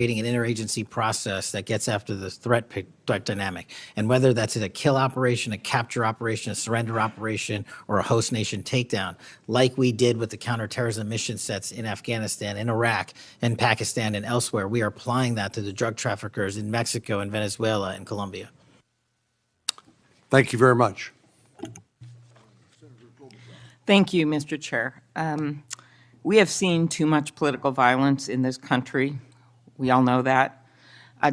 creating an interagency process that gets after the threat dynamic. And whether that's a kill operation, a capture operation, a surrender operation, or a host nation takedown, like we did with the counterterrorism mission sets in Afghanistan, in Iraq, in Pakistan, and elsewhere, we are applying that to the drug traffickers in Mexico and Venezuela and Colombia. Thank you very much. Thank you, Mr. Chair. We have seen too much political violence in this country. We all know that.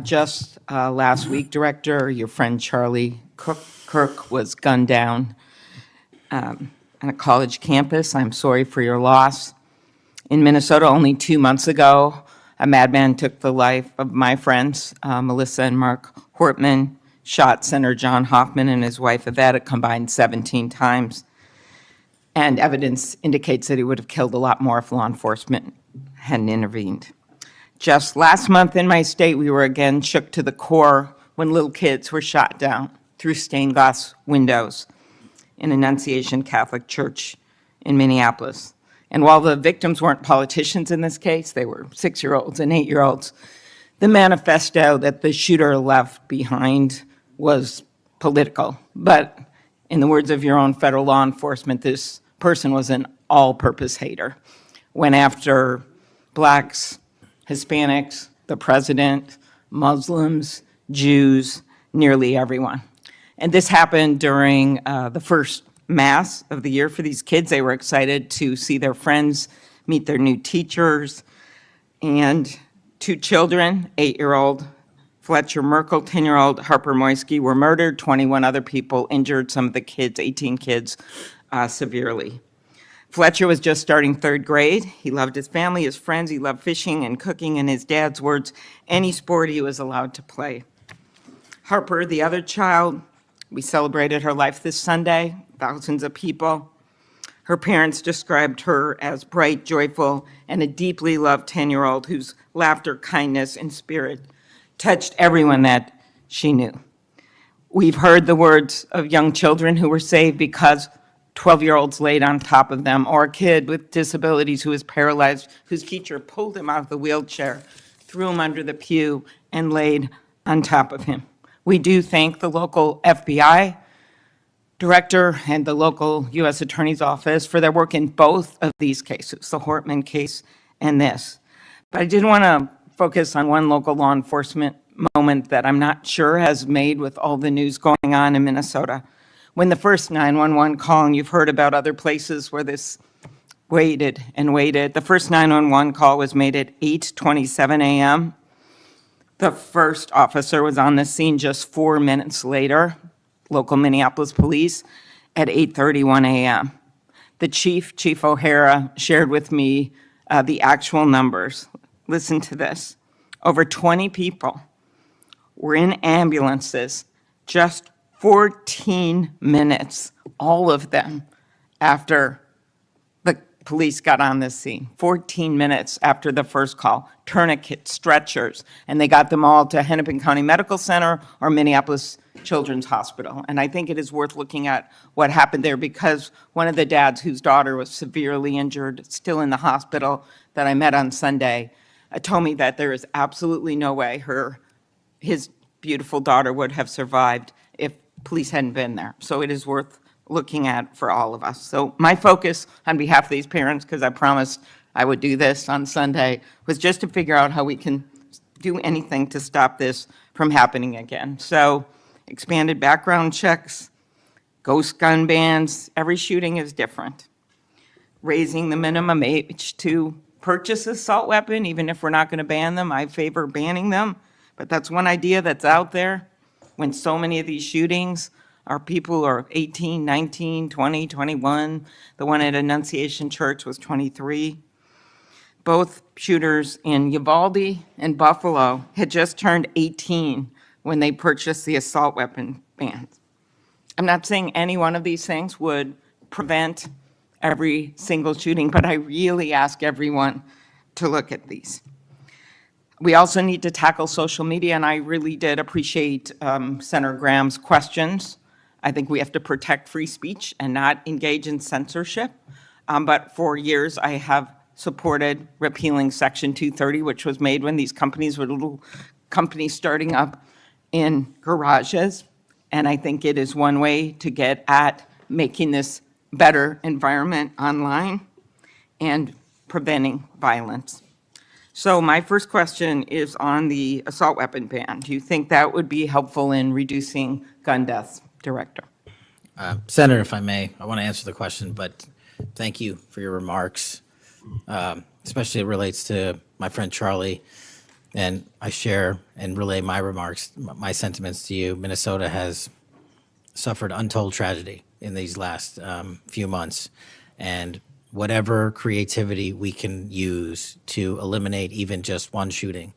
Just last week, Director, your friend Charlie Kirk was gunned down on a college campus. I'm sorry for your loss. In Minnesota, only 2 months ago, a madman took the life of my friends, Melissa and Mark Hortman, shot Senator John Hoffman and his wife Yvette a combined 17 times. And evidence indicates that he would have killed a lot more if law enforcement hadn't intervened. Just last month in my state, we were again shook to the core when little kids were shot down through stained glass windows in Annunciation Catholic Church in Minneapolis. And while the victims weren't politicians in this case, they were 6-year-olds and 8-year-olds, the manifesto that the shooter left behind was political. But in the words of your own federal law enforcement, this person was an all-purpose hater. Went after blacks, Hispanics, the president, Muslims, Jews, nearly everyone. And this happened during the first Mass of the year for these kids. They were excited to see their friends, meet their new teachers, and 2 children, 8-year-old Fletcher Merkel, 10-year-old Harper Moisky, were murdered. 21 other people injured, some of the kids, 18 kids, severely. Fletcher was just starting 3rd grade. He loved his family, his friends. He loved fishing and cooking. In his dad's words, any sport he was allowed to play. Harper, the other child, we celebrated her life this Sunday, thousands of people. Her parents described her as bright, joyful, and a deeply loved 10-year-old whose laughter, kindness, and spirit touched everyone that she knew. We've heard the words of young children who were saved because 12-year-olds laid on top of them, or a kid with disabilities who was paralyzed, whose teacher pulled him out of the wheelchair, threw him under the pew, and laid on top of him. We do thank the local FBI director and the local U.S. Attorney's Office for their work in both of these cases, the Hortman case and this. But I did want to focus on one local law enforcement moment that I'm not sure has made with all the news going on in Minnesota. When the first 911 call, and you've heard about other places where this waited and waited, the first 911 call was made at 8:27 a.m. The first officer was on the scene just 4 minutes later, local Minneapolis police, at 8:31 a.m. The Chief O'Hara, shared with me the actual numbers. Listen to this. Over 20 people were in ambulances just 14 minutes, all of them, after the police got on the scene. 14 minutes after the first call. Tourniquets, stretchers, and they got them all to Hennepin County Medical Center or Minneapolis Children's Hospital. And I think it is worth looking at what happened there, because one of the dads whose daughter was severely injured, still in the hospital, that I met on Sunday, told me that there is absolutely no way his beautiful daughter would have survived if police hadn't been there. So it is worth looking at for all of us. So my focus on behalf of these parents, because I promised I would do this on Sunday, was just to figure out how we can do anything to stop this from happening again. So expanded background checks, ghost gun bans, every shooting is different. Raising the minimum age to purchase assault weapon, even if we're not going to ban them. I favor banning them, but that's one idea that's out there when so many of these shootings are people who are 18, 19, 20, 21. The one at Annunciation Church was 23. Both shooters in Uvalde and Buffalo had just turned 18 when they purchased the assault weapon bans. I'm not saying any one of these things would prevent every single shooting, but I really ask everyone to look at these. We also need to tackle social media, and I really did appreciate Senator Graham's questions. I think we have to protect free speech and not engage in censorship. But for years, I have supported repealing Section 230, which was made when these companies were little companies starting up in garages. And I think it is one way to get at making this better environment online and preventing violence. So my first question is on the assault weapon ban. Do you think that would be helpful in reducing gun deaths, Director? Senator, if I may, I want to answer the question, but thank you for your remarks, especially it relates to my friend Charlie. And I share and relay my remarks, my sentiments to you. Minnesota has suffered untold tragedy in these last few months. And whatever creativity we can use to eliminate even just one shooting,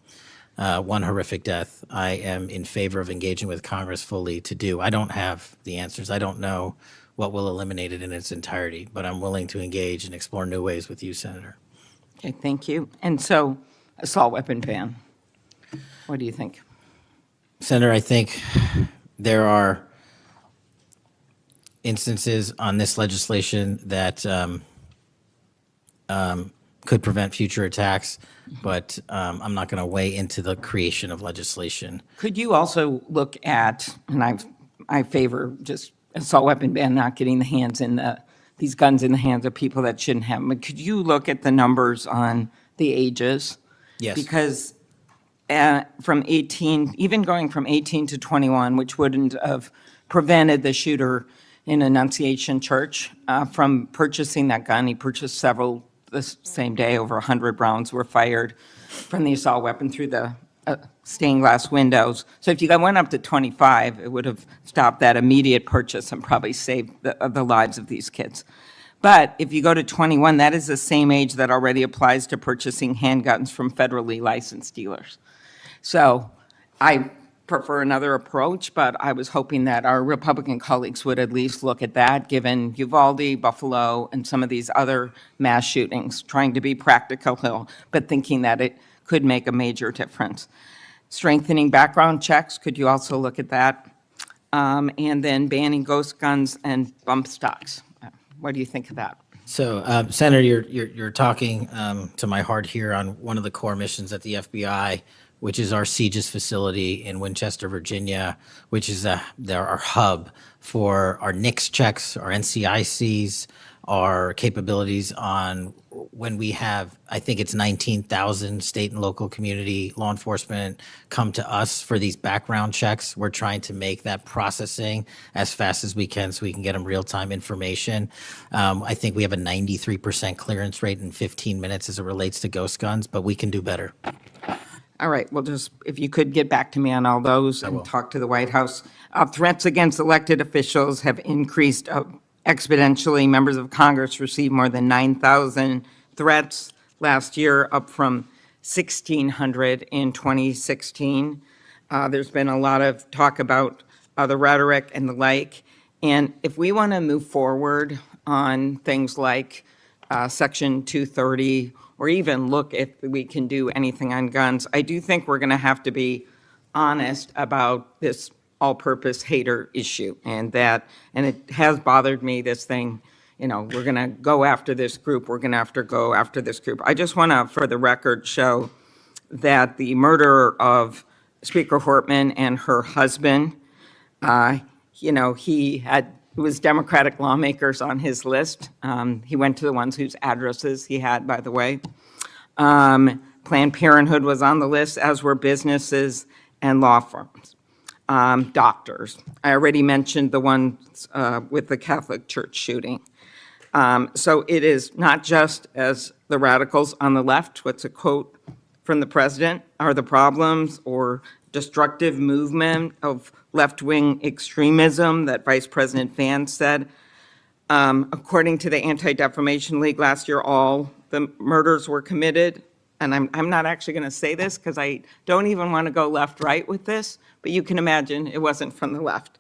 one horrific death, I am in favor of engaging with Congress fully to do. I don't have the answers. I don't know what will eliminate it in its entirety, but I'm willing to engage and explore new ways with you, Senator. Okay, thank you. And so, assault weapon ban. What do you think? Senator, I think there are instances on this legislation that could prevent future attacks, but I'm not going to weigh into the creation of legislation. Could you also look at, and I favor just assault weapon ban, not getting these guns in the hands of people that shouldn't have them, but could you look at the numbers on the ages? Yes. Because from 18, even going from 18 to 21, which wouldn't have prevented the shooter in Annunciation Church from purchasing that gun. He purchased several the same day. Over 100 rounds were fired from the assault weapon through the stained glass windows. So if you went up to 25, it would have stopped that immediate purchase and probably saved the lives of these kids. But if you go to 21, that is the same age that already applies to purchasing handguns from federally licensed dealers. So I prefer another approach, but I was hoping that our Republican colleagues would at least look at that, given Uvalde, Buffalo, and some of these other mass shootings, trying to be practical, but thinking that it could make a major difference. Strengthening background checks, could you also look at that? And then banning ghost guns and bump stocks. What do you think of that? So, Senator, you're talking to my heart here on one of the core missions at the FBI, which is our CJIS facility in Winchester, Virginia, which is our hub for our NICS checks, our NCICs, our capabilities on when we have, I think it's 19,000 state and local community law enforcement come to us for these background checks. We're trying to make that processing as fast as we can so we can get them real-time information. I think we have a 93% clearance rate in 15 minutes as it relates to ghost guns, but we can do better. All right, well, just if you could get back to me on all those and talk to the White House. Threats against elected officials have increased exponentially. Members of Congress received more than 9,000 threats last year, up from 1,600 in 2016. There's been a lot of talk about the rhetoric and the like. And if we want to move forward on things like Section 230, or even look if we can do anything on guns, I do think we're going to have to be honest about this all-purpose hater issue, and it has bothered me, this thing, we're going to go after this group, we're going to have to go after this group. I just want to, for the record, show that the murder of Speaker Hortman and her husband, it was Democratic lawmakers on his list. He went to the ones whose addresses he had, by the way. Planned Parenthood was on the list, as were businesses and law firms. Doctors. I already mentioned the ones with the Catholic Church shooting. So it is not just, as the radicals on the left, what's a quote from the president, are the problems or destructive movement of left-wing extremism that Vice President Vance said. According to the Anti-Defamation League last year, all the murders were committed. And I'm not actually going to say this because I don't even want to go left-right with this, but you can imagine it wasn't from the left.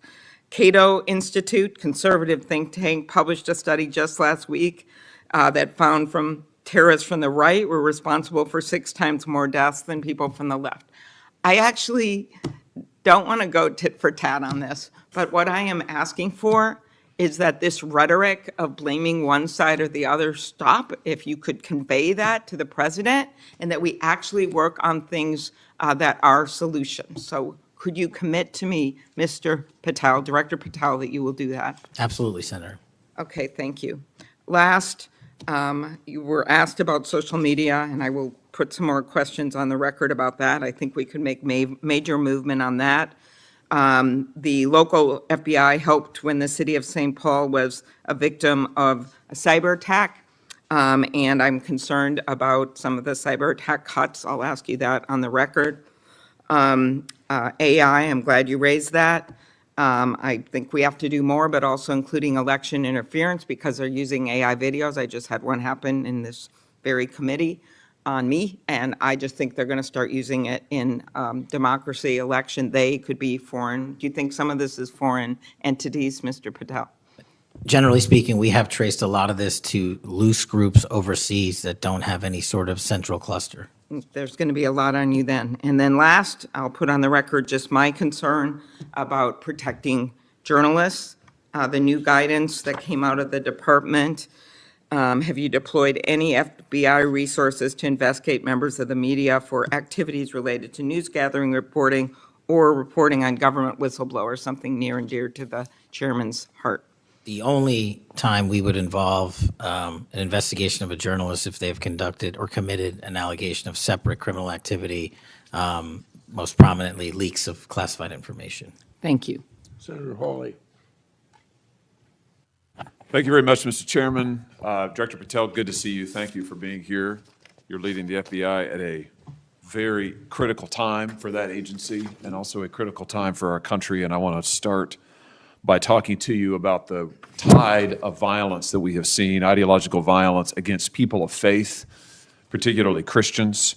Cato Institute, conservative think tank, published a study just last week that found terrorists from the right were responsible for 6 times more deaths than people from the left. I actually don't want to go tit for tat on this, but what I am asking for is that this rhetoric of blaming one side or the other stop, if you could convey that to the president, and that we actually work on things that are solutions. So could you commit to me, Mr. Patel, Director Patel, that you will do that? Absolutely, Senator. Okay, thank you. Last, you were asked about social media, and I will put some more questions on the record about that. I think we could make major movement on that. The local FBI helped when the city of St. Paul was a victim of a cyber attack, and I'm concerned about some of the cyber attack cuts. I'll ask you that on the record. AI, I'm glad you raised that. I think we have to do more, but also including election interference because they're using AI videos. I just had one happen in this very committee on me, and I just think they're going to start using it in democracy, election. They could be foreign. Do you think some of this is foreign entities, Mr. Patel? Generally speaking, we have traced a lot of this to loose groups overseas that don't have any sort of central cluster. There's going to be a lot on you then. And then last, I'll put on the record just my concern about protecting journalists. The new guidance that came out of the department. Have you deployed any FBI resources to investigate members of the media for activities related to news gathering, reporting, or reporting on government whistleblowers, something near and dear to the chairman's heart? The only time we would involve an investigation of a journalist if they have conducted or committed an allegation of separate criminal activity, most prominently leaks of classified information. Thank you. Senator Hawley. Thank you very much, Mr. Chairman. Director Patel, good to see you. Thank you for being here. You're leading the FBI at a very critical time for that agency and also a critical time for our country. And I want to start by talking to you about the tide of violence that we have seen, ideological violence against people of faith, particularly Christians.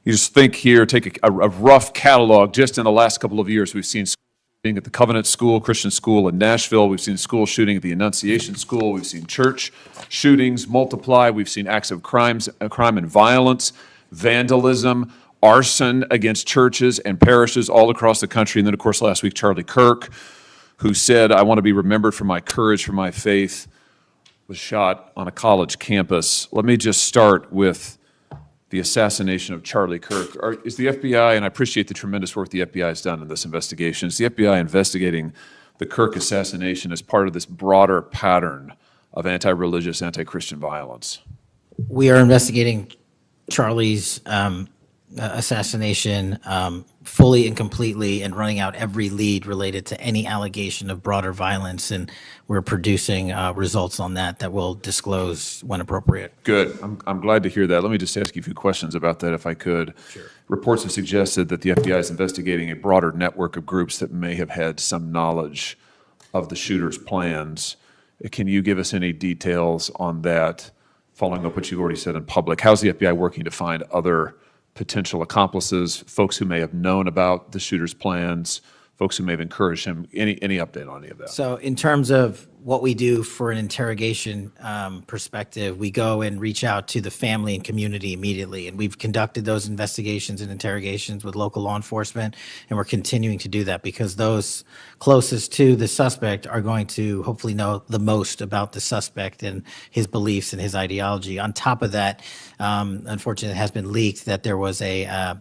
You just think here, take a rough catalog. Just in the last couple of years, we've seen shooting at the Covenant School, Christian school in Nashville. We've seen school shooting at the Annunciation School. We've seen church shootings multiply. We've seen acts of crime and violence, vandalism, arson against churches and parishes all across the country. And then, of course, last week, Charlie Kirk, who said, "I want to be remembered for my courage, for my faith," was shot on a college campus. Let me just start with the assassination of Charlie Kirk. Is the FBI, and I appreciate the tremendous work the FBI has done in this investigation, is the FBI investigating the Kirk assassination as part of this broader pattern of anti-religious, anti-Christian violence? We are investigating Charlie's assassination fully and completely and running out every lead related to any allegation of broader violence, and we're producing results on that we'll disclose when appropriate. Good. I'm glad to hear that. Let me just ask you a few questions about that if I could. Sure. Reports have suggested that the FBI is investigating a broader network of groups that may have had some knowledge of the shooter's plans. Can you give us any details on that, following up what you've already said in public? How's the FBI working to find other potential accomplices, folks who may have known about the shooter's plans, folks who may have encouraged him? Any update on any of that? So in terms of what we do for an interrogation perspective, we go and reach out to the family and community immediately. And we've conducted those investigations and interrogations with local law enforcement, and we're continuing to do that because those closest to the suspect are going to hopefully know the most about the suspect and his beliefs and his ideology. On top of that, unfortunately, it has been leaked that there was a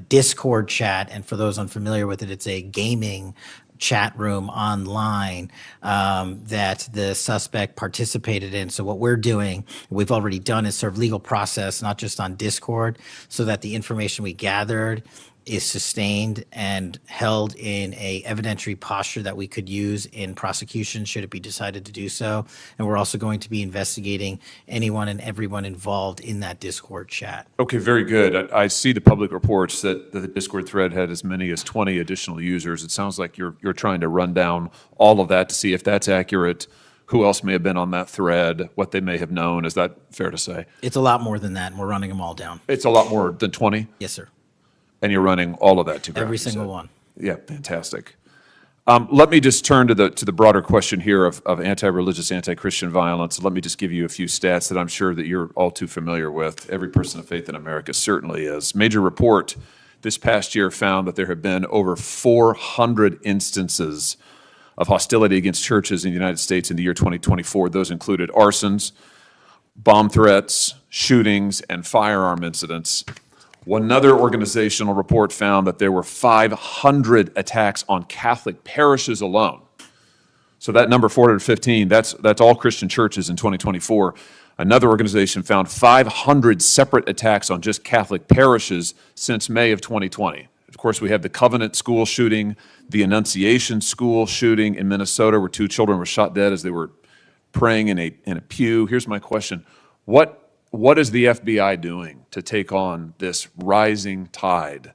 Discord chat, and for those unfamiliar with it, it's a gaming chat room online that the suspect participated in. So what we're doing, we've already done, is serve legal process, not just on Discord, so that the information we gathered is sustained and held in a evidentiary posture that we could use in prosecution should it be decided to do so. And we're also going to be investigating anyone and everyone involved in that Discord chat. Okay, very good. I see the public reports that the Discord thread had as many as 20 additional users. It sounds like you're trying to run down all of that to see if that's accurate, who else may have been on that thread, what they may have known. Is that fair to say? It's a lot more than that, and we're running them all down. It's a lot more than 20? Yes, sir. And you're running all of that to ground? Every single one. Yeah, fantastic. Let me just turn to the broader question here of anti-religious, anti-Christian violence. Let me just give you a few stats that I'm sure that you're all too familiar with. Every person of faith in America certainly is. Major report this past year found that there have been over 400 instances of hostility against churches in the United States in the year 2024. Those included arsons, bomb threats, shootings, and firearm incidents. Another organizational report found that there were 500 attacks on Catholic parishes alone. So that number 415, that's all Christian churches in 2024. Another organization found 500 separate attacks on just Catholic parishes since May of 2020. Of course, we have the Covenant school shooting, the Annunciation school shooting in Minnesota, where 2 children were shot dead as they were praying in a pew. Here's my question. What is the FBI doing to take on this rising tide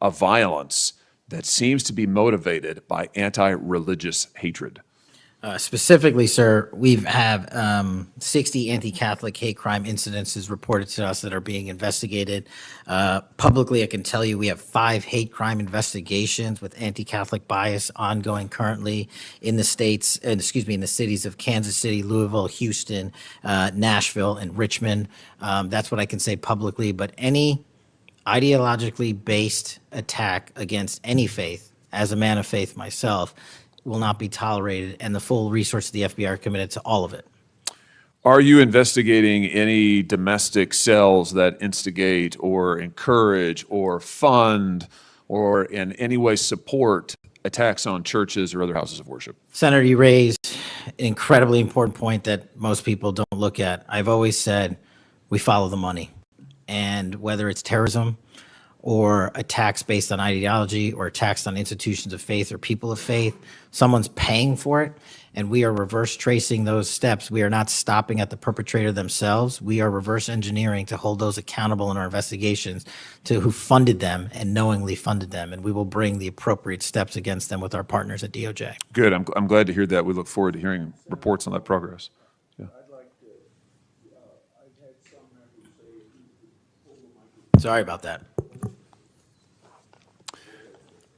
of violence that seems to be motivated by anti-religious hatred? Specifically, sir, we have 60 anti-Catholic hate crime incidences reported to us that are being investigated. Publicly, I can tell you we have 5 hate crime investigations with anti-Catholic bias ongoing currently in the states, in the cities of Kansas City, Louisville, Houston, Nashville, and Richmond. That's what I can say publicly. But any ideologically based attack against any faith, as a man of faith myself, will not be tolerated, and the full resources of the FBI are committed to all of it. Are you investigating any domestic cells that instigate or encourage or fund or in any way support attacks on churches or other houses of worship? Senator, you raised an incredibly important point that most people don't look at. I've always said we follow the money, and whether it's terrorism or attacks based on ideology or attacks on institutions of faith or people of faith, someone's paying for it, and we are reverse tracing those steps. We are not stopping at the perpetrator themselves. We are reverse engineering to hold those accountable in our investigations to who funded them and knowingly funded them, and we will bring the appropriate steps against them with our partners at DOJ. Good. I'm glad to hear that. We look forward to hearing reports on that progress. Yeah. Sorry about that.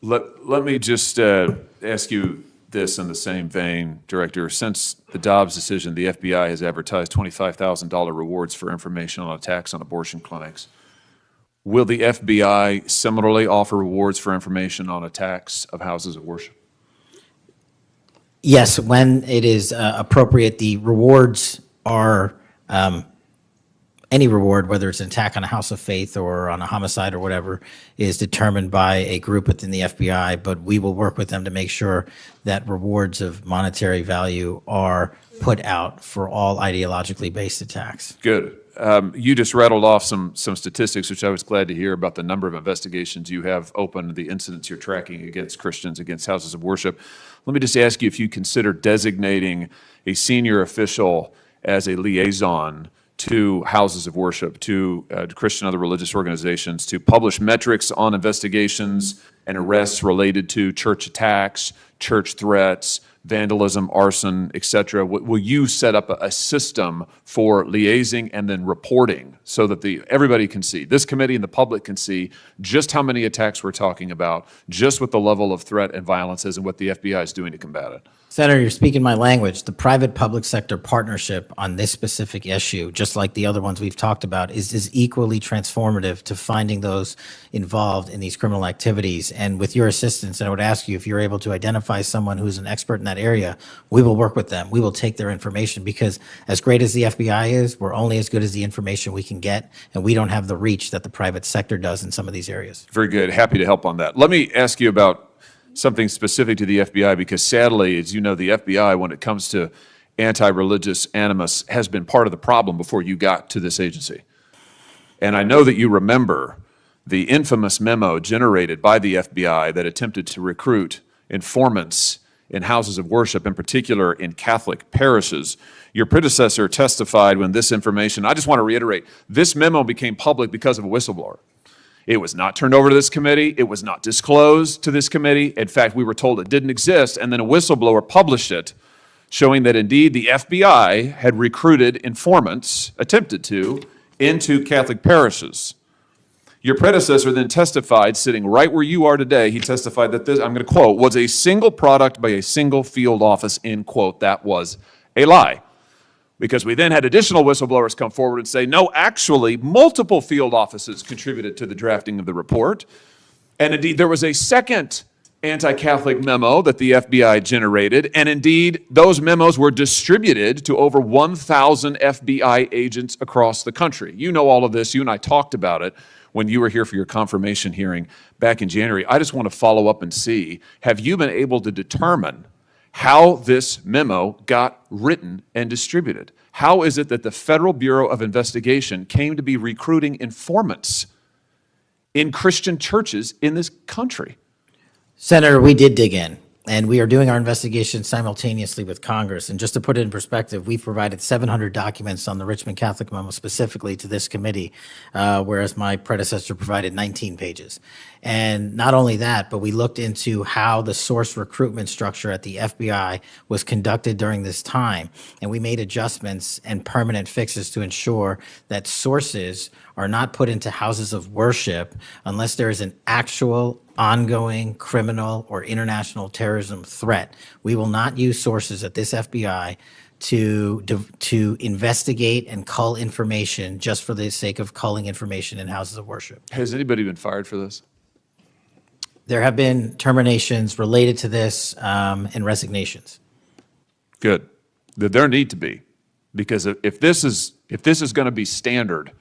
Let me just ask you this in the same vein, Director. Since the Dobbs decision, the FBI has advertised $25,000 rewards for information on attacks on abortion clinics. Will the FBI similarly offer rewards for information on attacks of houses of worship? Yes, when it is appropriate, the rewards are any reward, whether it's an attack on a house of faith or on a homicide or whatever, is determined by a group within the FBI, but we will work with them to make sure that rewards of monetary value are put out for all ideologically based attacks. Good. You just rattled off some statistics, which I was glad to hear, about the number of investigations you have open, the incidents you're tracking against Christians, against houses of worship. Let me just ask you if you consider designating a senior official as a liaison to houses of worship, to Christian other religious organizations, to publish metrics on investigations and arrests related to church attacks, church threats, vandalism, arson, etc. Will you set up a system for liaising and then reporting so that everybody can see, this committee and the public can see just how many attacks we're talking about, just what the level of threat and violence is and what the FBI is doing to combat it? Senator, you're speaking my language. The private-public sector partnership on this specific issue, just like the other ones we've talked about, is equally transformative to finding those involved in these criminal activities. And with your assistance, I would ask you if you're able to identify someone who's an expert in that area, we will work with them. We will take their information, because as great as the FBI is, we're only as good as the information we can get, and we don't have the reach that the private sector does in some of these areas. Very good. Happy to help on that. Let me ask you about something specific to the FBI, because sadly, as you know, the FBI, when it comes to anti-religious animus, has been part of the problem before you got to this agency. And I know that you remember the infamous memo generated by the FBI that attempted to recruit informants in houses of worship, in particular in Catholic parishes. Your predecessor testified when this information, I just want to reiterate, this memo became public because of a whistleblower. It was not turned over to this committee. It was not disclosed to this committee. In fact, we were told it didn't exist, and then a whistleblower published it, showing that indeed the FBI had recruited informants, attempted to, into Catholic parishes. Your predecessor then testified, sitting right where you are today, he testified that this, I'm going to quote, was a single product by a single field office, end quote. That was a lie. Because we then had additional whistleblowers come forward and say, no, actually, multiple field offices contributed to the drafting of the report. And indeed, there was a second anti-Catholic memo that the FBI generated, and indeed, those memos were distributed to over 1,000 FBI agents across the country. You know all of this. You and I talked about it when you were here for your confirmation hearing back in January. I just want to follow up and see, have you been able to determine how this memo got written and distributed? How is it that the Federal Bureau of Investigation came to be recruiting informants in Christian churches in this country? Senator, we did dig in, and we are doing our investigation simultaneously with Congress. And just to put it in perspective, we've provided 700 documents on the Richmond Catholic memo specifically to this committee, whereas my predecessor provided 19 pages. And not only that, but we looked into how the source recruitment structure at the FBI was conducted during this time. And we made adjustments and permanent fixes to ensure that sources are not put into houses of worship unless there is an actual ongoing criminal or international terrorism threat. We will not use sources at this FBI to investigate and cull information just for the sake of culling information in houses of worship. Has anybody been fired for this? There have been terminations related to this and resignations. Good. There need to be, because if this is going to be standard